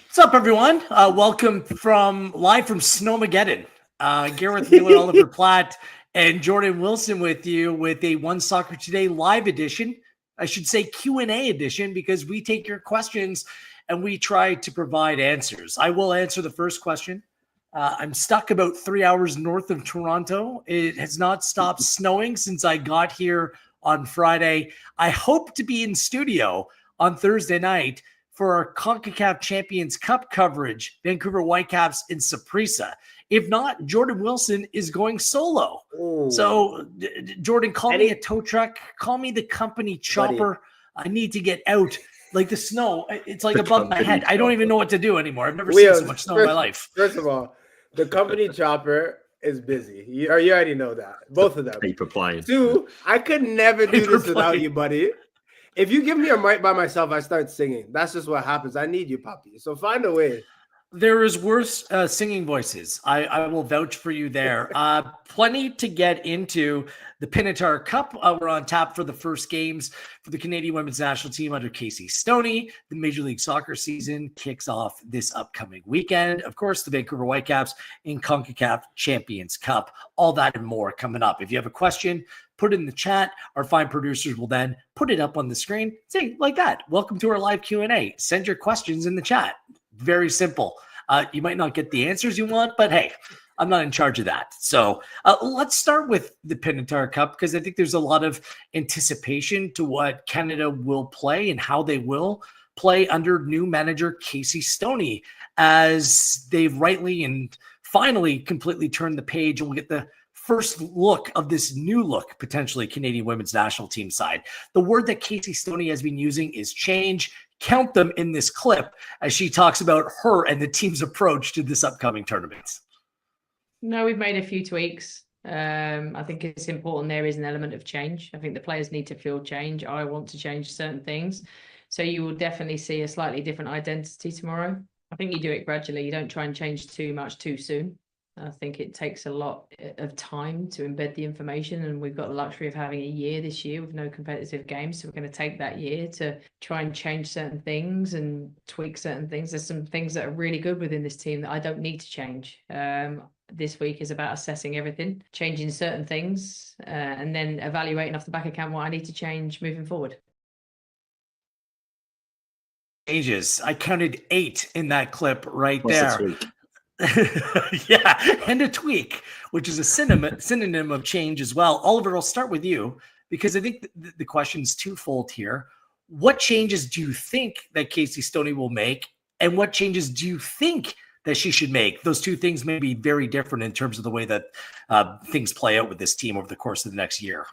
What's up, everyone? Welcome live from Snowmageddon. Gareth Wheeler, Oliver Platt, and Jordan Wilson with you with a One Soccer Today live edition. I should say Q&A edition because we take your questions and we try to provide answers. I will answer the first question. I'm stuck about 3 hours north of Toronto. It has not stopped snowing since I got here on Friday. I hope to be in studio on Thursday night for our Concacaf Champions Cup coverage, Vancouver Whitecaps in Saprissa. If not, Jordan Wilson is going solo. Ooh. So, Jordan, call me a tow truck. Call me the company chopper. Buddy. I need to get out. Like the snow, it's like above my head. I don't even know what to do anymore. I've never seen so much snow in my life. First of all, the company chopper is busy. You already know that. Both of them. Paper plane. Two, I could never do this without you, buddy. If you give me a mic by myself, I start singing. That's just what happens. I need you, puppy. So find a way. There is worse singing voices. I will vouch for you there. Plenty to get into. The Pinatar Cup, we're on tap for the first games for the Canadian women's national team under Casey Stoney. The Major League Soccer season kicks off this upcoming weekend. Of course, the Vancouver Whitecaps in Concacaf Champions Cup. All that and more coming up. If you have a question, put it in the chat. Our fine producers will then put it up on the screen. Say like that. Welcome to our live Q&A. Send your questions in the chat. Very simple. You might not get the answers you want, but hey, I'm not in charge of that. So let's start with the Pinatar Cup because I think there's a lot of anticipation to what Canada will play and how they will play under new manager Casey Stoney as they've rightly and finally completely turned the page, and we'll get the first look of this new look, potentially Canadian women's national team side. The word that Casey Stoney has been using is change. Count them in this clip as she talks about her and the team's approach to this upcoming tournament. No, we've made a few tweaks. I think it's important there is an element of change. I think the players need to feel change. I want to change certain things. So you will definitely see a slightly different identity tomorrow. I think you do it gradually. You don't try and change too much too soon. I think it takes a lot of time to embed the information, and we've got the luxury of having a year this year with no competitive games. So we're going to take that year to try and change certain things and tweak certain things. There's some things that are really good within this team that I don't need to change. This week is about assessing everything, changing certain things, and then evaluating off the back account what I need to change moving forward. Changes. I counted 8 in that clip right there. Yeah, and a tweak, which is a synonym of change as well. Oliver, I'll start with you because I think the question is twofold here. What changes do you think that Casey Stoney will make, and what changes do you think that she should make? Those two things may be very different in terms of the way that things play out with this team over the course of the next year.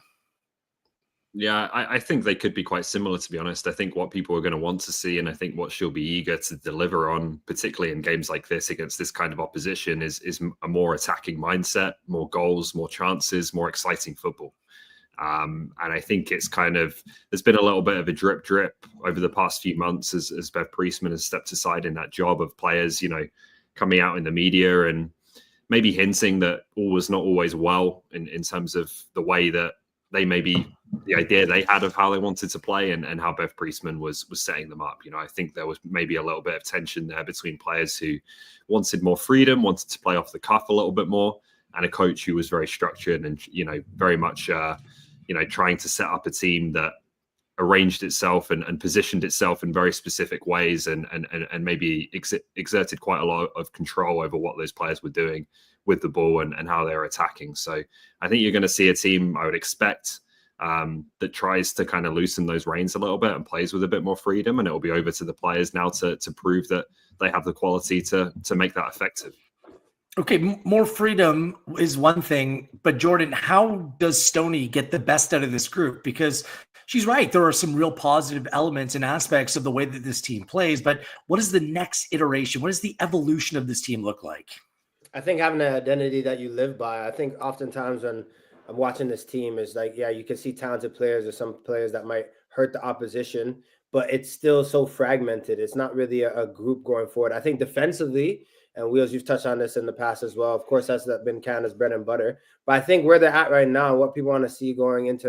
Yeah, I think they could be quite similar, to be honest. I think what people are going to want to see, and I think what she'll be eager to deliver on, particularly in games like this against this kind of opposition, is a more attacking mindset, more goals, more chances, more exciting football. And I think it's there's been a little bit of a drip over the past few months as Bev Priestman has stepped aside in that job of players, coming out in the media and maybe hinting that all was not always well in terms of the way that they maybe the idea they had of how they wanted to play and how Bev Priestman was setting them up. I think there was maybe a little bit of tension there between players who wanted more freedom, wanted to play off the cuff a little bit more, and a coach who was very structured and, very much, trying to set up a team that arranged itself and positioned itself in very specific ways and maybe exerted quite a lot of control over what those players were doing with the ball and how they're attacking. So I think you're going to see a team, I would expect, that tries to kind of loosen those reins a little bit and plays with a bit more freedom, and it will be over to the players now to prove that they have the quality to make that effective. Okay, more freedom is one thing, but Jordan, how does Stoney get the best out of this group? Because she's right, there are some real positive elements and aspects of the way that this team plays, but what is the next iteration? What does the evolution of this team look like? I think having an identity that you live by. I think oftentimes when I'm watching this team is like, yeah, you can see talented players or some players that might hurt the opposition, but it's still so fragmented. It's not really a group going forward. I think defensively, and Wheels, you've touched on this in the past as well. Of course, that's been Canada's bread and butter. But I think where they're at right now, what people want to see going into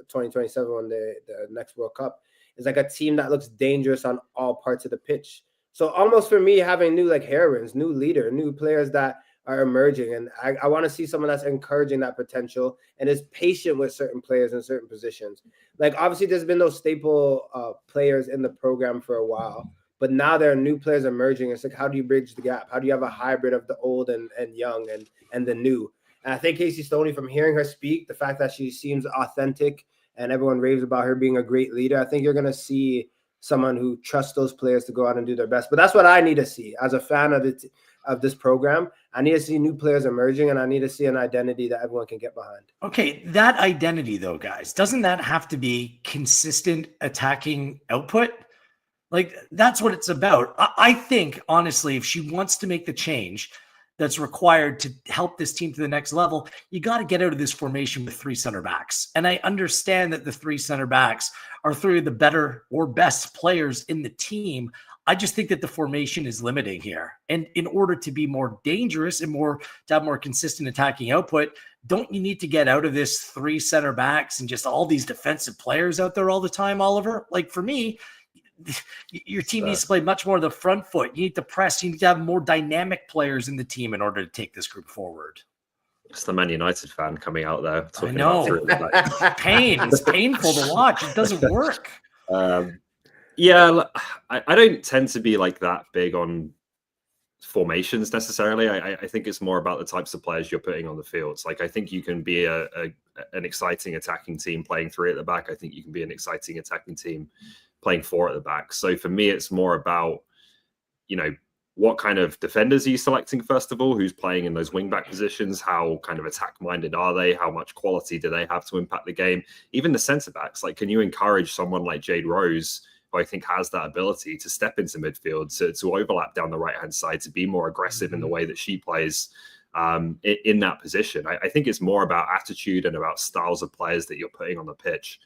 2027 when the next World Cup is like a team that looks dangerous on all parts of the pitch. So almost for me, having new like heroines, new leader, new players that are emerging. And I want to see someone that's encouraging that potential and is patient with certain players in certain positions. Like obviously there's been those staple players in the program for a while, but now there are new players emerging. It's like, how do you bridge the gap? How do you have a hybrid of the old and young and the new? And I think Casey Stoney, from hearing her speak, the fact that she seems authentic and everyone raves about her being a great leader, I think you're going to see someone who trusts those players to go out and do their best. But that's what I need to see as a fan of this program. I need to see new players emerging, and I need to see an identity that everyone can get behind. Okay, that identity though, guys, doesn't that have to be consistent attacking output? Like that's what it's about. I think honestly, if she wants to make the change that's required to help this team to the next level, you got to get out of this formation with 3 center backs. And I understand that the 3 center backs are 3 of the better or best players in the team. I just think that the formation is limiting here. And in order to be more dangerous and to have more consistent attacking output, don't you need to get out of this 3 center backs and just all these defensive players out there all the time, Oliver? Like for me, your team needs to play much more of the front foot. You need to press. You need to have more dynamic players in the team in order to take this group forward. It's the Man United fan coming out there. I know. Pain. It's painful to watch. It doesn't work. Yeah, I don't tend to be like that big on formations necessarily. I think it's more about the types of players you're putting on the fields. Like I think you can be an exciting attacking team playing 3 at the back. I think you can be an exciting attacking team playing 4 at the back. So for me, it's more about, what kind of defenders are you selecting, first of all? Who's playing in those wing back positions? How kind of attack-minded are they? How much quality do they have to impact the game? Even the centre backs, like, can you encourage someone like Jade Rose, who I think has that ability to step into midfield, to overlap down the right-hand side, to be more aggressive in the way that she plays in that position? I think it's more about attitude and about styles of players that you're putting on the pitch,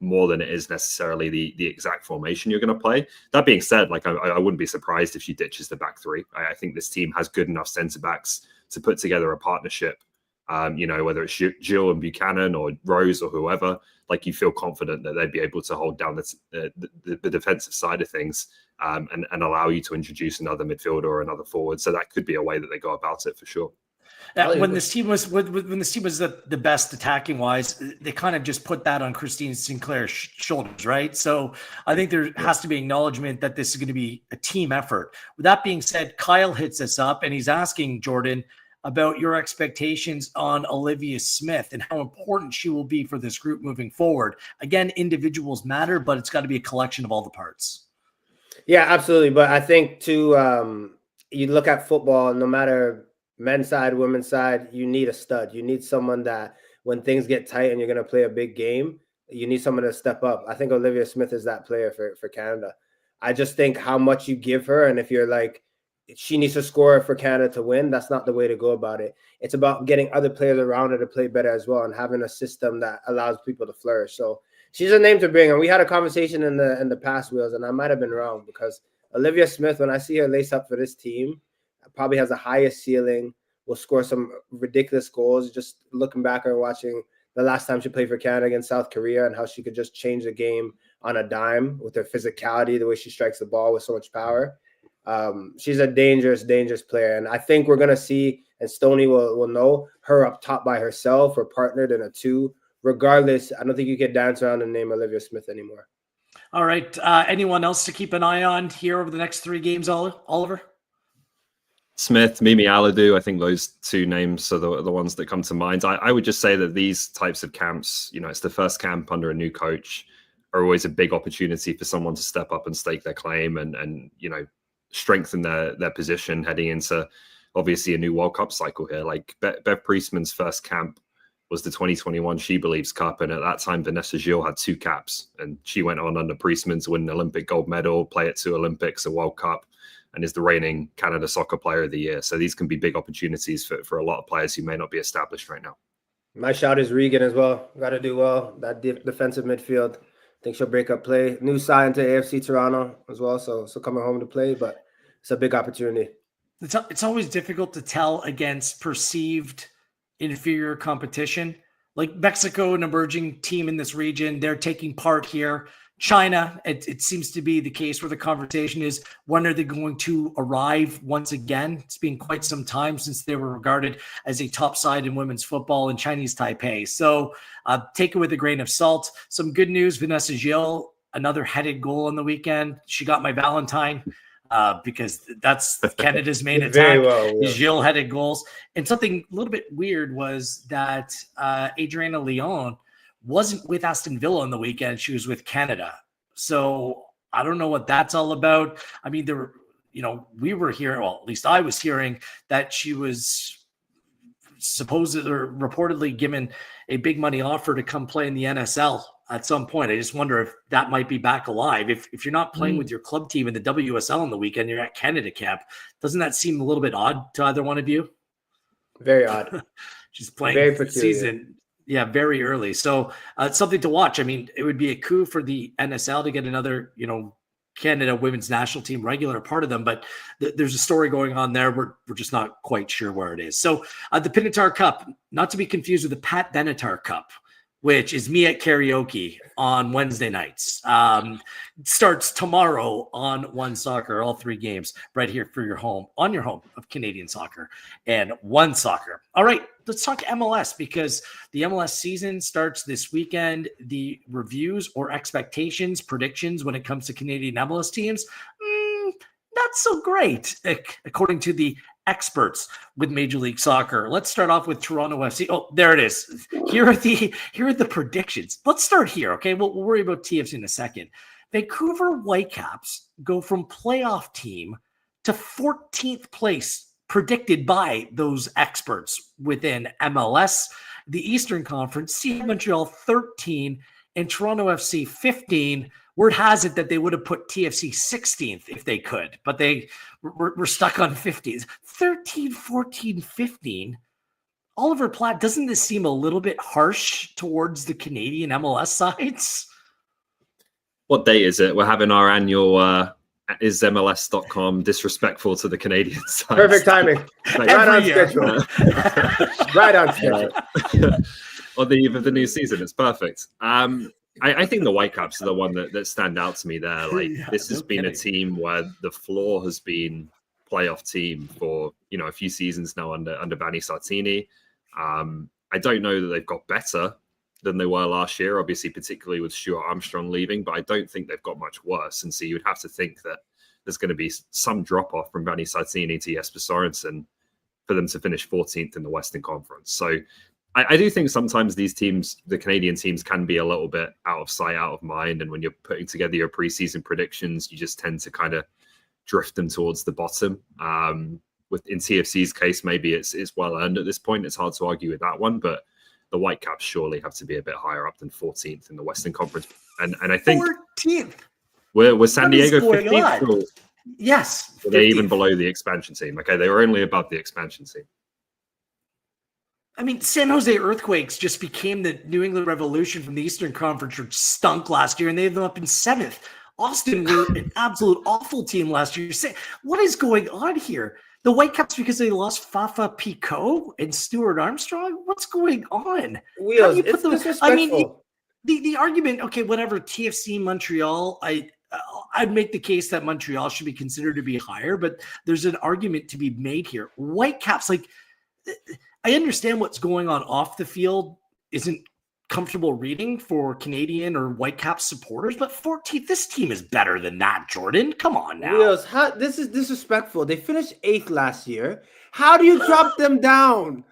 more than it is necessarily the exact formation you're going to play. That being said, like I wouldn't be surprised if she ditches the back 3. I think this team has good enough centre backs to put together a partnership. Whether it's Jill and Buchanan or Rose or whoever, like you feel confident that they'd be able to hold down the defensive side of things and allow you to introduce another midfielder or another forward. So that could be a way that they go about it for sure. When this team was the best attacking wise, they kind of just put that on Christine Sinclair's shoulders, right? So I think there has to be acknowledgement that this is going to be a team effort. With that being said, Kyle hits us up and he's asking Jordan about your expectations on Olivia Smith and how important she will be for this group moving forward. Again, individuals matter, but it's got to be a collection of all the parts. Yeah, absolutely. But I think too, you look at football, no matter men's side, women's side, you need a stud. You need someone that when things get tight and you're going to play a big game, you need someone to step up. I think Olivia Smith is that player for Canada. I just think how much you give her, and if you're like, she needs to score for Canada to win, that's not the way to go about it. It's about getting other players around her to play better as well and having a system that allows people to flourish. So she's a name to bring. And we had a conversation in the past, Wheels, and I might have been wrong because Olivia Smith, when I see her lace up for this team, probably has the highest ceiling, will score some ridiculous goals. Just looking back and watching the last time she played for Canada against South Korea and how she could just change the game on a dime with her physicality, the way she strikes the ball with so much power. She's a dangerous player. And I think we're going to see, and Stoney will know, her up top by herself or partnered in a 2. Regardless, I don't think you can dance around the name Olivia Smith anymore. All right. Anyone else to keep an eye on here over the next 3 games, Oliver? Smith, Mimi Aladu, I think those 2 names are the ones that come to mind. I would just say that these types of camps, it's the first camp under a new coach, are always a big opportunity for someone to step up and stake their claim and strengthen their position heading into obviously a new World Cup cycle here. Like Bev Priestman's first camp was the 2021 She Believes Cup, and at that time Vanessa Gilles had 2 caps, and she went on under Priestman to win an Olympic gold medal, play at 2 Olympics, a World Cup, and is the reigning Canada Soccer Player of the Year. So these can be big opportunities for a lot of players who may not be established right now. My shout is Regan as well. Got to do well. That defensive midfield. I think she'll break up play. New sign to AFC Toronto as well. So coming home to play, but it's a big opportunity. It's always difficult to tell against perceived inferior competition. Like Mexico, an emerging team in this region, they're taking part here. China, it seems to be the case where the conversation is, when are they going to arrive once again? It's been quite some time since they were regarded as a top side in women's football in Chinese Taipei. So take it with a grain of salt. Some good news, Vanessa Gilles, another headed goal on the weekend. She got my Valentine because that's Canada's main attack. Very well, yeah. Gilles headed goals. And something a little bit weird was that Adriana Leon wasn't with Aston Villa on the weekend. She was with Canada. So I don't know what that's all about. I mean, we were hearing, well, at least I was hearing that she was supposedly or reportedly given a big money offer to come play in the NSL at some point. I just wonder if that might be back alive. If you're not playing with your club team in the WSL on the weekend, you're at Canada camp. Doesn't that seem a little bit odd to either one of you? Very odd. She's playing Very the peculiar. season. Yeah, very early. So it's something to watch. I mean, it would be a coup for the NSL to get another, Canada women's national team regular part of them. But there's a story going on there. We're just not quite sure where it is. So the Pinatar Cup, not to be confused with the Pat Benatar Cup, which is me at karaoke on Wednesday nights. Starts tomorrow on One Soccer, all 3 games right here for your home, on your home of Canadian soccer and One Soccer. All right, let's talk MLS because the MLS season starts this weekend. The reviews or expectations, predictions when it comes to Canadian MLS teams, not so great, according to the experts with Major League Soccer. Let's start off with Toronto FC. Oh, there it is. Here are the predictions. Let's start here, okay? We'll worry about TFC in a second. Vancouver Whitecaps go from playoff team to 14th place, predicted by those experts within MLS. The Eastern Conference, CF Montreal 13 and Toronto FC 15. Word has it that they would have put TFC 16th if they could, but they were stuck on 50s. 13, 14, 15. Oliver Platt, doesn't this seem a little bit harsh towards the Canadian MLS sides? What date is it? We're having our annual is MLS.com disrespectful to the Canadian side. Perfect timing. Right on schedule. Right on schedule. On the eve of the new season. It's perfect. I think the Whitecaps are the one that stand out to me there. Like this has been a team where the floor has been playoff team for a few seasons now under Vanni Sartini. I don't know that they've got better than they were last year, obviously, particularly with Stuart Armstrong leaving, but I don't think they've got much worse. And so you would have to think that there's going to be some drop off from Vanni Sartini to Jesper Sorensen for them to finish 14th in the Western Conference. So I do think sometimes these teams, the Canadian teams, can be a little bit out of sight, out of mind. And when you're putting together your preseason predictions, you just tend to kind of drift them towards the bottom. In TFC's case, maybe it's well earned at this point. It's hard to argue with that one, but the Whitecaps surely have to be a bit higher up than 14th in the Western Conference. And I think 14th. Was San Diego 15th? Yes. Were they even below the expansion team? Okay, they were only above the expansion team. I mean, San Jose Earthquakes just became the New England Revolution from the Eastern Conference, which stunk last year, and they have them up in 7th. Austin were an absolute awful team last year. What is going on here? The Whitecaps, because they lost Fafa Picault and Stuart Armstrong? What's going on? Wheels, it's disrespectful. I mean, the argument, okay, whatever, TFC Montreal, I'd make the case that Montreal should be considered to be higher, but there's an argument to be made here. Whitecaps, I understand what's going on off the field isn't comfortable reading for Canadian or Whitecaps supporters, but 14th, this team is better than that, Jordan. Come on now. Wheels, this is disrespectful. They finished 8th last year. How do you drop them down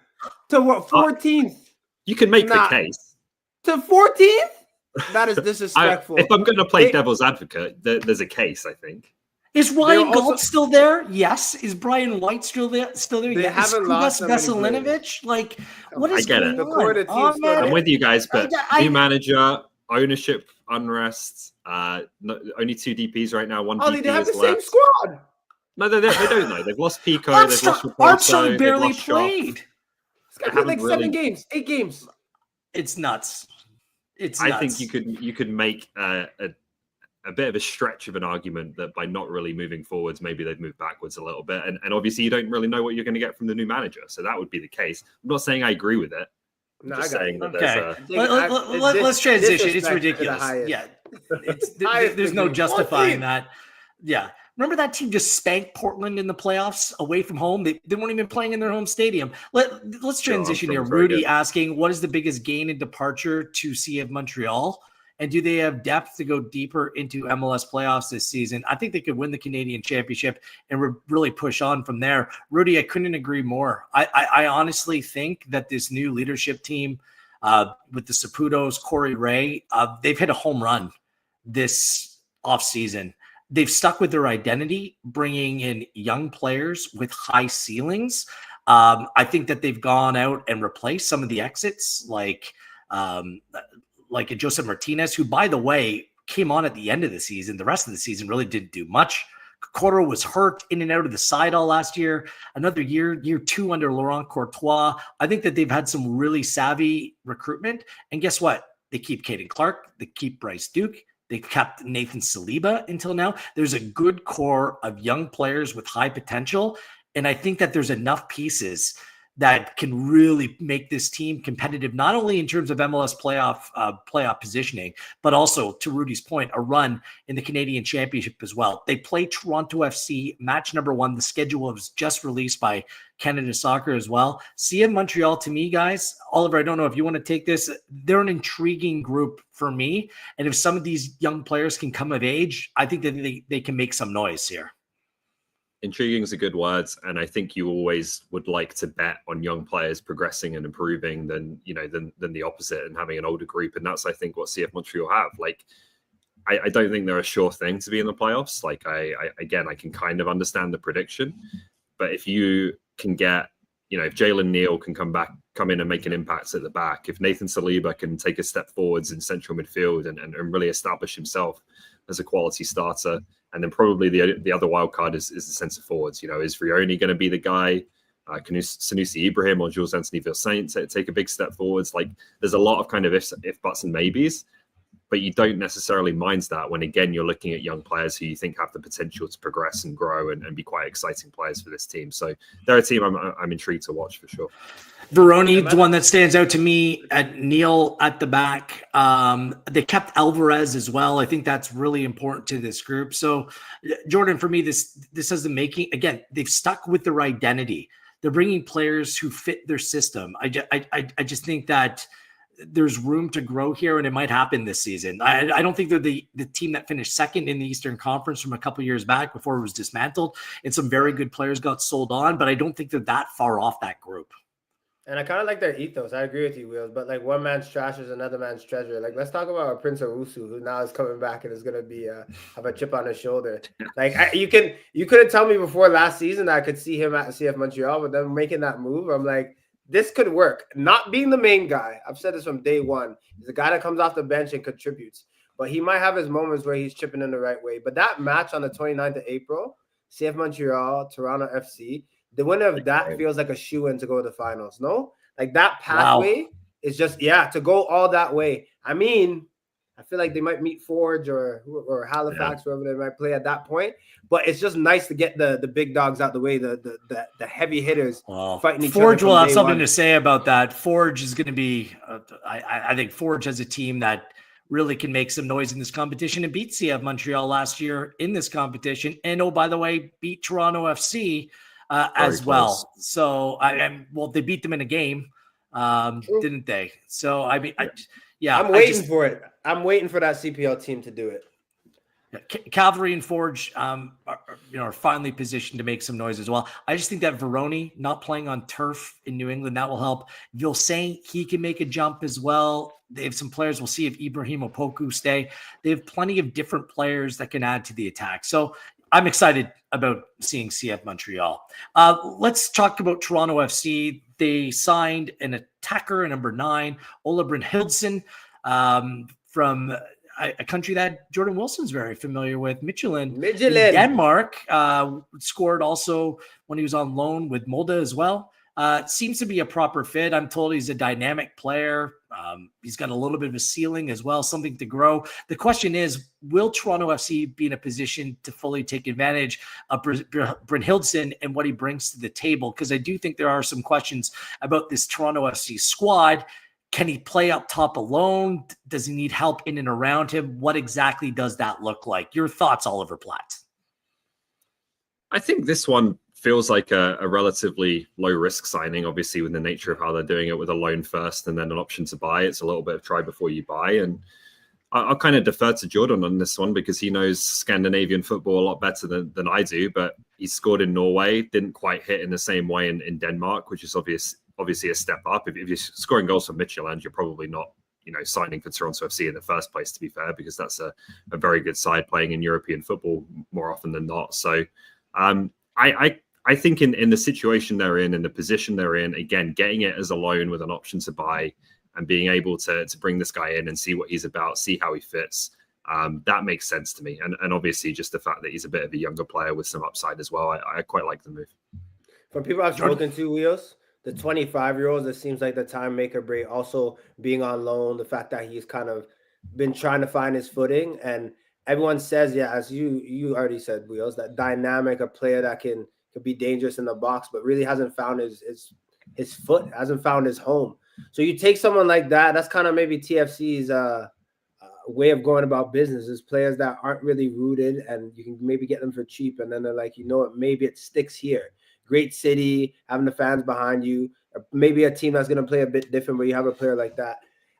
to what, 14th? You can make the case. To 14th? That is disrespectful. If I'm going to play devil's advocate, there's a case, I think. Is Ryan Gault still there? Yes. Is Brian White still there? They haven't lost Veselinovic? What is going on? I'm with you guys, but new manager, ownership, unrest, only 2 DPs right now. One DP they have the left. same squad. No, they don't know. They've lost Pico. They've lost Armstrong barely played. This guy played like 7 games, 8 games. It's nuts. I think you could make a bit of a stretch of an argument that by not really moving forwards, maybe they've moved backwards a little bit. And obviously you don't really know what you're going to get from the new manager. So that would be the case. I'm not saying I agree with it. I'm just saying that there's let's transition. It's ridiculous. Yeah. There's no justifying that. Yeah. Remember that team just spanked Portland in the playoffs away from home? They weren't even playing in their home stadium. Let's transition here. Rudy asking, what is the biggest gain and departure to CF Montreal? And do they have depth to go deeper into MLS playoffs this season? I think they could win the Canadian Championship and really push on from there. Rudy, I couldn't agree more. I honestly think that this new leadership team with the Saputos, Corey Ray, they've hit a home run this offseason. They've stuck with their identity, bringing in young players with high ceilings. I think that they've gone out and replaced some of the exits, like a Joseph Martinez, who, by the way, came on at the end of the season. The rest of the season really didn't do much. Coro was hurt in and out of the side all last year. Another year 2 under Laurent Courtois. I think that they've had some really savvy recruitment. And guess what? They keep Caden Clark. They keep Bryce Duke. They kept Nathan Saliba until now. There's a good core of young players with high potential. And I think that there's enough pieces that can really make this team competitive, not only in terms of MLS playoff positioning, but also, to Rudy's point, a run in the Canadian Championship as well. They play Toronto FC, match number 1. The schedule was just released by Canada Soccer as well. CF Montreal, to me, guys, Oliver, I don't know if you want to take this. They're an intriguing group for me. And if some of these young players can come of age, I think that they can make some noise here. Intriguing is a good word, and I think you always would like to bet on young players progressing and improving than the opposite and having an older group. And that's, I think, what CF Montreal have. Like, I don't think they're a sure thing to be in the playoffs. Like, I can kind of understand the prediction, but if you can get, if Jalen Neal can come in and make an impact at the back, if Nathan Saliba can take a step forwards in central midfield and really establish himself as a quality starter. And then probably the other wild card is the centre forwards. Is Vrioni going to be the guy? Can Sanusi Ibrahim or Jules Anthony Vilsaint take a big step forwards? Like, there's a lot of kind of if buts and maybes, but you don't necessarily mind that when, again, you're looking at young players who you think have the potential to progress and grow and be quite exciting players for this team. So they're a team I'm intrigued to watch for sure. Veroni, the one that stands out to me, at Neil at the back. They kept Alvarez as well. I think that's really important to this group. So, Jordan, for me, this has the making. Again, they've stuck with their identity. They're bringing players who fit their system. I just think that there's room to grow here, and it might happen this season. I don't think they're the team that finished second in the Eastern Conference from a couple years back before it was dismantled, and some very good players got sold on, but I don't think they're that far off that group. And I kind of like their ethos. I agree with you, Wheels. But like, one man's trash is another man's treasure. Like, let's talk about Prince Owusu, who now is coming back and is going to be have a chip on his shoulder. Like, you couldn't tell me before last season that I could see him at CF Montreal, but then making that move, I'm like, this could work. Not being the main guy, I've said this from day one. He's a guy that comes off the bench and contributes, but he might have his moments where he's chipping in the right way. But that match on the 29th of April, CF Montreal, Toronto FC. The winner of that feels like a shoe-in to go to the finals, no? Like, that pathway is just, to go all that way. I mean, I feel like they might meet Forge or Halifax, wherever they might play at that point. But it's just nice to get the big dogs out the way, the heavy hitters fighting each other. Forge will have something to say about that. Forge is going to be, I think Forge has a team that really can make some noise in this competition and beat CF Montreal last year in this competition. And, oh, by the way, beat Toronto FC as well. So they beat them in a game, didn't they? So I mean, I'm waiting for it. I'm waiting for that CPL team to do it. Cavalry and Forge are finally positioned to make some noise as well. I just think that Veroni not playing on turf in New England, that will help. Vilsaint, he can make a jump as well. They have some players. We'll see if Ibrahim Opoku stay. They have plenty of different players that can add to the attack. So I'm excited about seeing CF Montreal. Let's talk about Toronto FC. They signed an attacker, number 9, Ola Brynhildsen, from a country that Jordan Wilson's very familiar with, Michelin. Denmark. Scored also when he was on loan with Molde as well. Seems to be a proper fit. I'm told he's a dynamic player. He's got a little bit of a ceiling as well, something to grow. The question is, will Toronto FC be in a position to fully take advantage of Brynhildsen and what he brings to the table? Because I do think there are some questions about this Toronto FC squad. Can he play up top alone? Does he need help in and around him? What exactly does that look like? Your thoughts, Oliver Platt? I think this one feels like a relatively low risk signing, obviously, with the nature of how they're doing it with a loan first and then an option to buy. It's a little bit of try before you buy. And I'll kind of defer to Jordan on this one because he knows Scandinavian football a lot better than I do. But he scored in Norway, didn't quite hit in the same way in Denmark, which is obviously a step up. If you're scoring goals for Midtjylland, you're probably not, signing for Toronto FC in the first place, to be fair, because that's a very good side playing in European football more often than not. So I think in the situation they're in the position they're in, again, getting it as a loan with an option to buy and being able to bring this guy in and see what he's about, see how he fits, that makes sense to me. And obviously just the fact that he's a bit of a younger player with some upside as well, I quite like the move. From people I've spoken to, Wheels, the 25-year-olds, it seems like the time make or break. Also being on loan, the fact that he's kind of been trying to find his footing, and everyone says, yeah, as you already said, Wheels, that dynamic, a player that could be dangerous in the box, but really hasn't found his foot, hasn't found his home. So you take someone like that, that's kind of maybe TFC's way of going about business, is players that aren't really rooted, and you can maybe get them for cheap, and then they're like, what, maybe it sticks here. Great city, having the fans behind you, or maybe a team that's going to play a bit different where you have a player like that.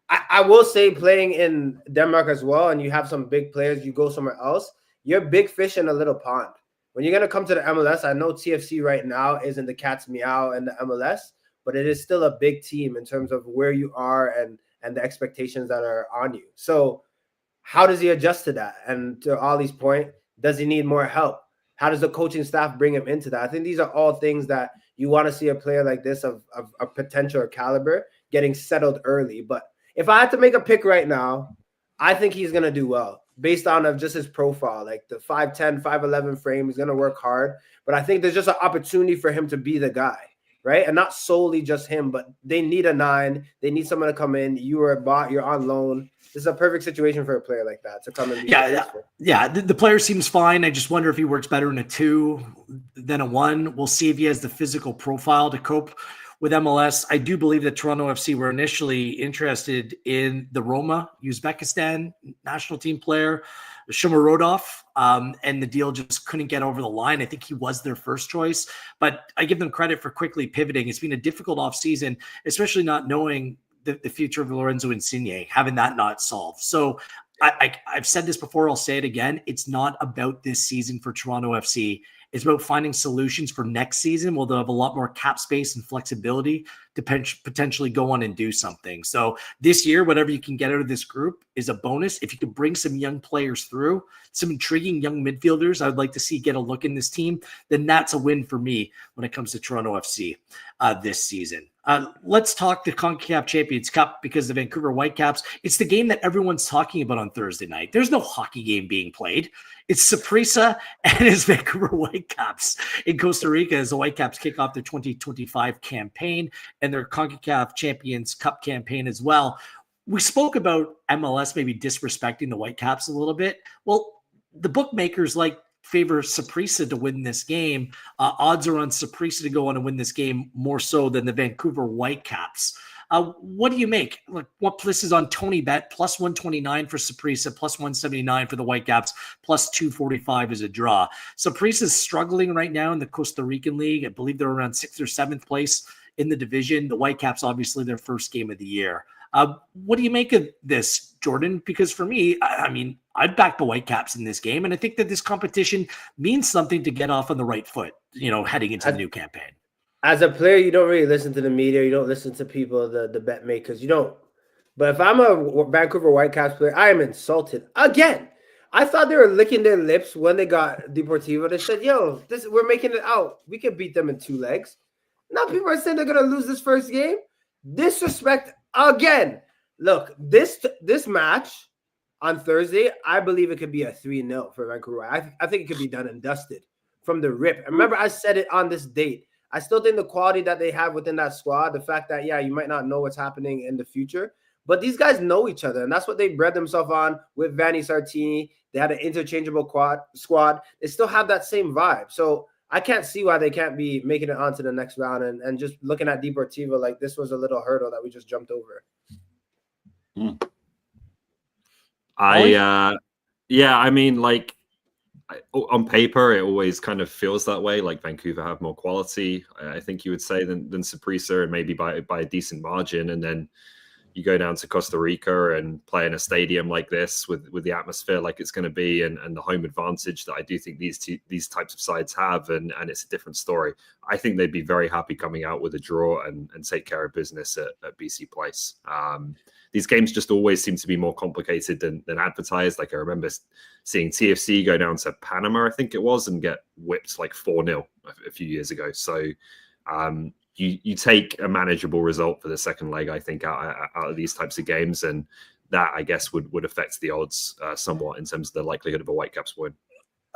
I will say, playing in Denmark as well, and you have some big players, you go somewhere else, you're big fish in a little pond. When you're going to come to the MLS, I know TFC right now isn't the cat's meow in the MLS, but it is still a big team in terms of where you are and the expectations that are on you. So how does he adjust to that? And to Ollie's point, does he need more help? How does the coaching staff bring him into that? I think these are all things that you want to see a player like this of potential or caliber getting settled early. But if I had to make a pick right now, I think he's going to do well based on of just his profile, like the 5'10", 5'11" frame. He's going to work hard. But I think there's just an opportunity for him to be the guy, right? And not solely just him, but they need a 9. They need someone to come in. You are bought. You're on loan. This is a perfect situation for a player like that to come in. Yeah. The player seems fine. I just wonder if he works better in a 2 than a 1. We'll see if he has the physical profile to cope with MLS. I do believe that Toronto FC were initially interested in the Roma, Uzbekistan national team player, Shomurodov, and the deal just couldn't get over the line. I think he was their first choice, but I give them credit for quickly pivoting. It's been a difficult offseason, especially not knowing the future of Lorenzo Insigne, having that not solved. So I've said this before, I'll say it again. It's not about this season for Toronto FC. It's about finding solutions for next season. Well, they'll have a lot more cap space and flexibility to potentially go on and do something. So this year, whatever you can get out of this group is a bonus. If you could bring some young players through, some intriguing young midfielders, I would like to see get a look in this team, then that's a win for me when it comes to Toronto FC this season. Let's talk the Concacaf Champions Cup, because the Vancouver Whitecaps, it's the game that everyone's talking about on Thursday night. There's no hockey game being played. It's Saprissa and it's Vancouver Whitecaps in Costa Rica as the Whitecaps kick off their 2025 campaign and their Concacaf Champions Cup campaign as well. We spoke about MLS maybe disrespecting the Whitecaps a little bit. Well, the bookmakers favor Saprissa to win this game. Odds are on Saprissa to go on and win this game more so than the Vancouver Whitecaps. What do you make? What places on Tony Bet? Plus 129 for Saprissa, plus 179 for the Whitecaps, plus 245 is a draw. Saprissa is struggling right now in the Costa Rican League. I believe they're around 6th or 7th place in the division. The Whitecaps, obviously, their first game of the year. What do you make of this, Jordan? Because for me, I'd back the Whitecaps in this game, and I think that this competition means something to get off on the right foot, heading into the new campaign. As a player, you don't really listen to the media. You don't listen to people, the bet makers. You don't. But if I'm a Vancouver Whitecaps player, I am insulted. Again, I thought they were licking their lips when they got Deportivo. They said, we're making it out. We could beat them in 2 legs. Now people are saying they're going to lose this first game. Disrespect again. Look, this match on Thursday, I believe it could be a 3-0 for Vancouver. I think it could be done and dusted from the rip. And remember, I said it on this date. I still think the quality that they have within that squad, the fact that, you might not know what's happening in the future, but these guys know each other. And that's what they bred themselves on with Vanni Sartini. They had an interchangeable squad. They still have that same vibe. So I can't see why they can't be making it on to the next round and just looking at Deportivo like this was a little hurdle that we just jumped over. I mean, like, on paper, it always kind of feels that way. Like Vancouver have more quality, I think you would say, than Saprissa, and maybe by a decent margin. And then you go down to Costa Rica and play in a stadium like this with the atmosphere like it's going to be, and the home advantage that I do think these types of sides have, and it's a different story. I think they'd be very happy coming out with a draw and take care of business at BC Place. These games just always seem to be more complicated than advertised. Like I remember seeing TFC go down to Panama, I think it was, and get whipped like 4-0 a few years ago. So you take a manageable result for the second leg, I think, out of these types of games, and that, I guess, would affect the odds somewhat in terms of the likelihood of a Whitecaps win.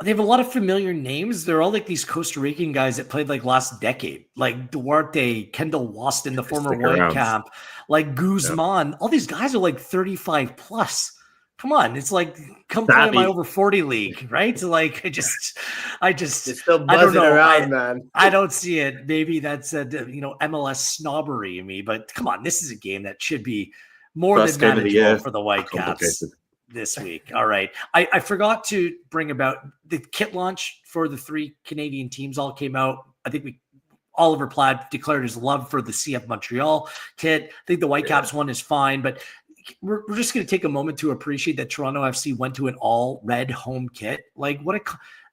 They have a lot of familiar names. They're all like these Costa Rican guys that played like last decade, like Duarte, Kendall Waston, the former Whitecap, like Guzman. Yeah. All these guys are like 35 plus. Come on, it's like come play in my over 40 league, right? So like I just it's still buzzing around, man. I don't see it. Maybe that's a MLS snobbery in me, but come on, this is a game that should be more than manageable for the Whitecaps this week. All right. I forgot to bring about the kit launch for the 3 Canadian teams all came out. I think Oliver Platt declared his love for the CF Montreal kit. I think the Whitecaps one is fine, but we're just going to take a moment to appreciate that Toronto FC went to an all red home kit. Like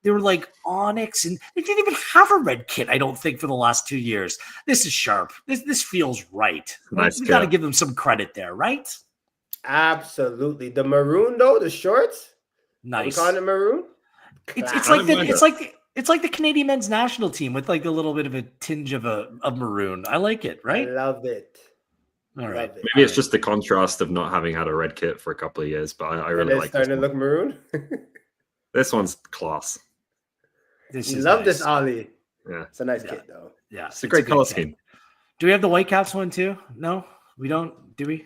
they were like Onyx, and they didn't even have a red kit, I don't think, for the last 2 years. This is sharp. This feels right. Nice. We got to give them some credit there, right? Absolutely. The maroon though, the shorts. Nice. We calling it maroon. It's like the Canadian men's national team with like a little bit of a tinge of maroon. I like it. Right. I love it. All right. Maybe it's just the contrast of not having had a red kit for a couple of years, but I really like starting to look maroon. This one's class. You love this, Ollie. Yeah. It's a nice kit though. Yeah. It's a great color scheme. Do we have the Whitecaps one too? No, we don't. Do we?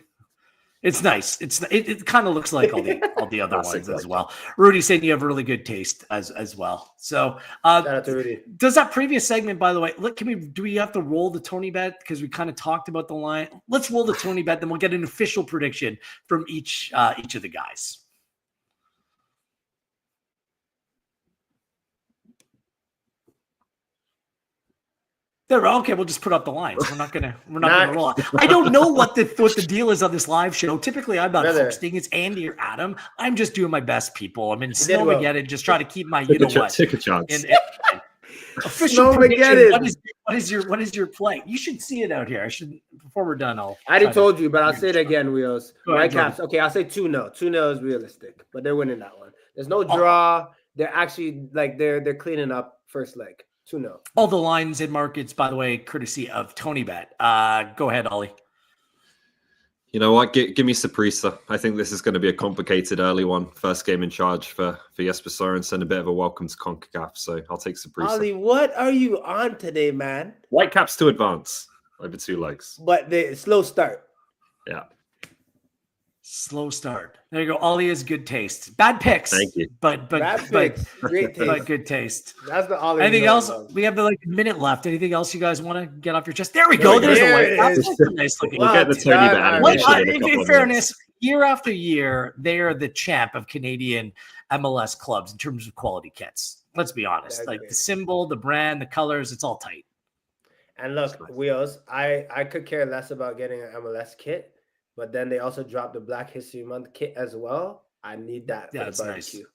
It's nice. It kind of looks like all the other ones as well. Rudy saying you have really good taste as well. So shout out to Rudy. Does that previous segment, by the way, do we have to roll the Tony bet? Because we kind of talked about the line. Let's roll the Tony bet, then we'll get an official prediction from each of the guys. Okay, we'll just put up the lines. We're not gonna roll it. I don't know what the deal is on this live show. Typically, I'm not hosting. It's Andy or Adam. I'm just doing my best, people. I'm in Snowmageddon, just try to keep my Take a chance. Official prediction. What is your play? You should see it out here. Before we're done. I already told you, but I'll say it again, Wheels. Whitecaps. Okay, I'll say 2-0. 2-0 is realistic, but they're winning that one. There's no draw. They're actually they're cleaning up first leg. 2-0. All the lines and markets, by the way, courtesy of Tony Bet. Go ahead, Ollie. You know what? Give me Saprissa. I think this is going to be a complicated early one. First game in charge for Jesper Sørensen. A bit of a welcome to Concacaf. So I'll take Saprissa. Ollie, what are you on today, man? Whitecaps to advance over 2 legs. But the slow start. Yeah. Slow start. There you go. Ollie has good taste. Bad picks. Thank you. But great taste. But good taste. That's the Ollie. Anything else? We have a minute left. Anything else you guys want to get off your chest? There we go. There's a White. That's nice looking. We'll get the Tony Bet animation in fairness, year after year, they are the champ of Canadian MLS clubs in terms of quality kits. Let's be honest. Like the symbol, the brand, the colors, it's all tight. And look, Wheels, I could care less about getting an MLS kit. But then they also dropped the Black History Month kit as well. I need that for the barbecue. Nice.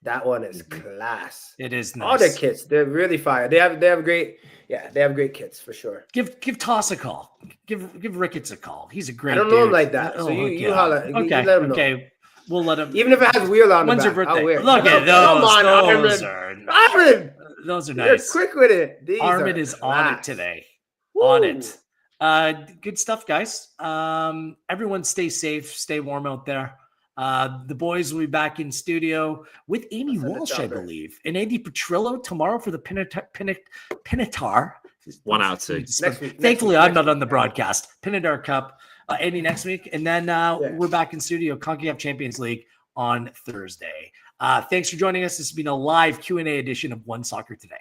That one is class. It is nice. All their kits, they're really fire. They have great kits for sure. Give Toss a call. Give Ricketts a call. He's a great. I don't know him like that. So you holler. Okay. You let him know. Okay. We'll let him. Even if it has wheel on When's the your back, birthday? I'll wear it. Look at those. Armin. Those are nice. You're quick with it. Armin is on it today. Woo. On it. Good stuff, guys. Everyone stay safe, stay warm out there. The boys will be back in studio with Amy Walsh, I believe, and Andy Petrillo tomorrow for the Pinatar. 1 out 2. Thankfully, I'm not on the broadcast. Pinatar Cup, Andy next week. And then we're back in studio, Concacaf Champions League on Thursday. Thanks for joining us. This has been a live Q&A edition of One Soccer Today.